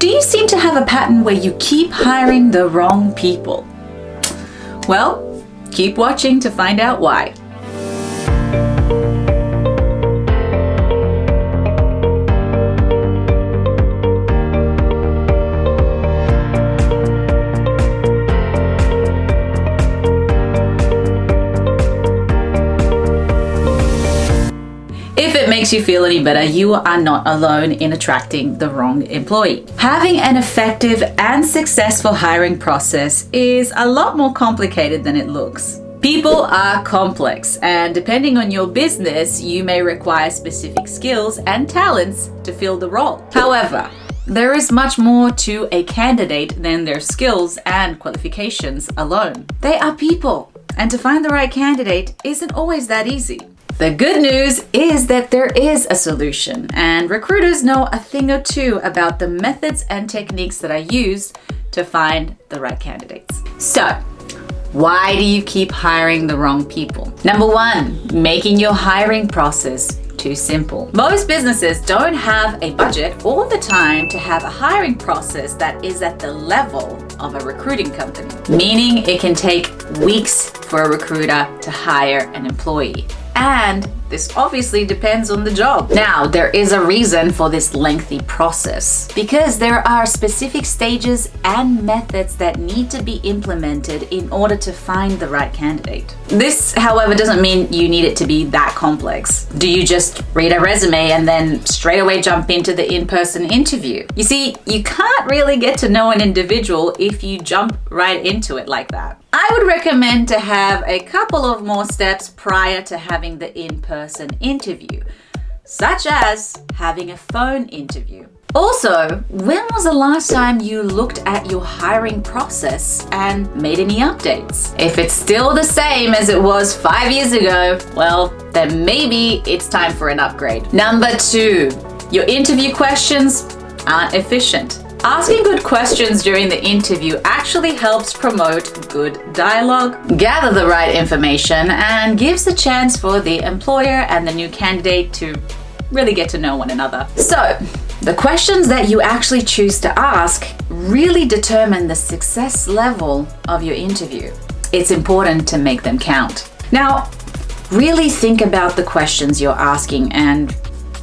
do you seem to have a pattern where you keep hiring the wrong people? Well, keep watching to find out why. If it makes you feel any better, you are not alone in attracting the wrong employee. Having an effective and successful hiring process is a lot more complicated than it looks. People are complex, and depending on your business, you may require specific skills and talents to fill the role. However, there is much more to a candidate than their skills and qualifications alone. They are people, and to find the right candidate isn't always that easy. The good news is that there is a solution, and recruiters know a thing or two about the methods and techniques that are used to find the right candidates. So, why do you keep hiring the wrong people? Number one, making your hiring process too simple. Most businesses don't have a budget or the time to have a hiring process that is at the level of a recruiting company, meaning it can take weeks for a recruiter to hire an employee. And this obviously depends on the job. Now, there is a reason for this lengthy process because there are specific stages and methods that need to be implemented in order to find the right candidate. This, however, doesn't mean you need it to be that complex. Do you just read a resume and then straight away jump into the in-person interview? You see, you can't really get to know an individual if you jump right into it like that. I would recommend to have a couple of more steps prior to having the in-person interview, such as having a phone interview. Also, when was the last time you looked at your hiring process and made any updates? If it's still the same as it was 5 years ago, well, then maybe it's time for an upgrade. Number two, your interview questions aren't efficient. Asking good questions during the interview actually helps promote good dialogue, gather the right information, and gives a chance for the employer and the new candidate to really get to know one another. So, the questions that you actually choose to ask really determine the success level of your interview. It's important to make them count. Now, really think about the questions you're asking, and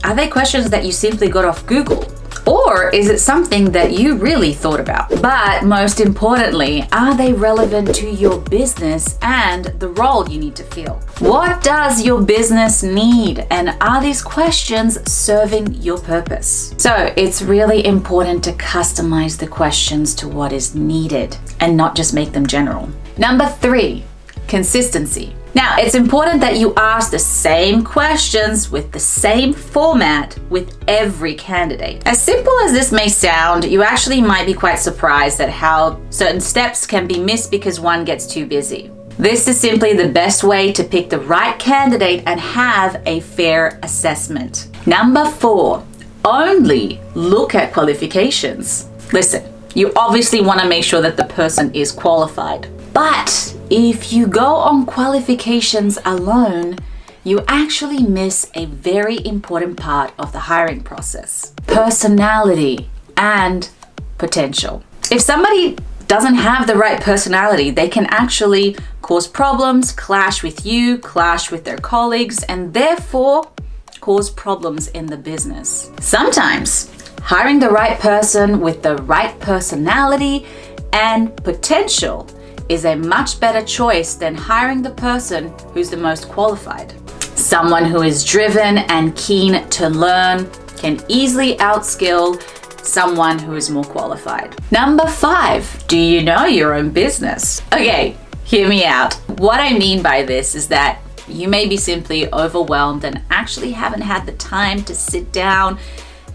are they questions that you simply got off Google? Or is it something that you really thought about? But most importantly, are they relevant to your business and the role you need to fill? What does your business need? And are these questions serving your purpose? So it's really important to customize the questions to what is needed and not just make them general. Number three, consistency. Now, it's important that you ask the same questions with the same format with every candidate. As simple as this may sound, you actually might be quite surprised at how certain steps can be missed because one gets too busy. This is simply the best way to pick the right candidate and have a fair assessment. Number four, only look at qualifications. Listen, you obviously want to make sure that the person is qualified. But if you go on qualifications alone, you actually miss a very important part of the hiring process: personality and potential. If somebody doesn't have the right personality, they can actually cause problems, clash with you, clash with their colleagues, and therefore cause problems in the business. Sometimes hiring the right person with the right personality and potential is a much better choice than hiring the person who's the most qualified. Someone who is driven and keen to learn can easily outskill someone who is more qualified. Number five, do you know your own business? Okay, hear me out. What I mean by this is that you may be simply overwhelmed and actually haven't had the time to sit down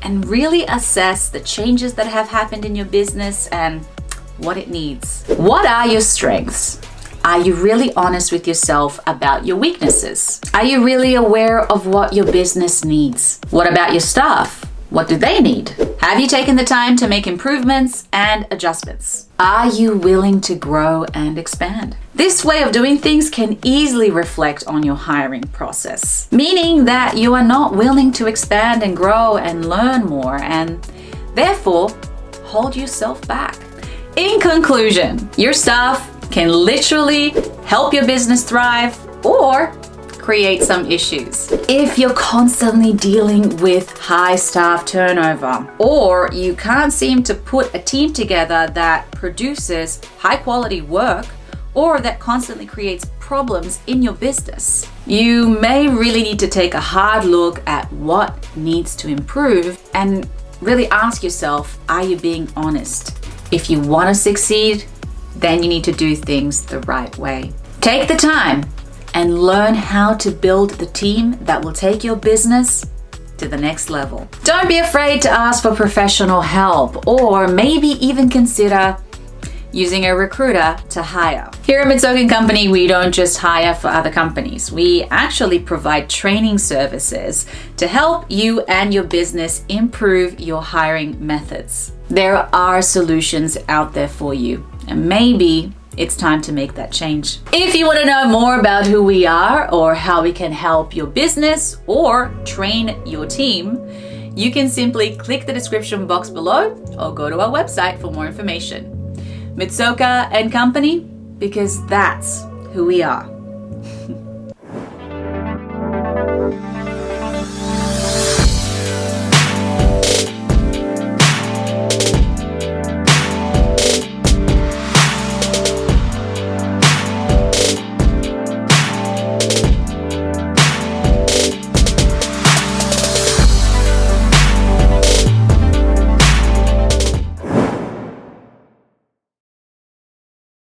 and really assess the changes that have happened in your business and what it needs. What are your strengths? Are you really honest with yourself about your weaknesses? Are you really aware of what your business needs? What about your staff? What do they need? Have you taken the time to make improvements and adjustments? Are you willing to grow and expand? This way of doing things can easily reflect on your hiring process, meaning that you are not willing to expand and grow and learn more, and therefore hold yourself back. In conclusion, your staff can literally help your business thrive or create some issues. If you're constantly dealing with high staff turnover, or you can't seem to put a team together that produces high quality work, or that constantly creates problems in your business, you may really need to take a hard look at what needs to improve and really ask yourself, are you being honest? If you want to succeed, then you need to do things the right way. Take the time and learn how to build the team that will take your business to the next level. Don't be afraid to ask for professional help, or maybe even consider using a recruiter to hire. Here at Mitsuoka Company, we don't just hire for other companies. We actually provide training services to help you and your business improve your hiring methods. There are solutions out there for you, and maybe it's time to make that change. If you want to know more about who we are or how we can help your business or train your team, you can simply click the description box below or go to our website for more information. Mitsuoka Company, because that's who we are.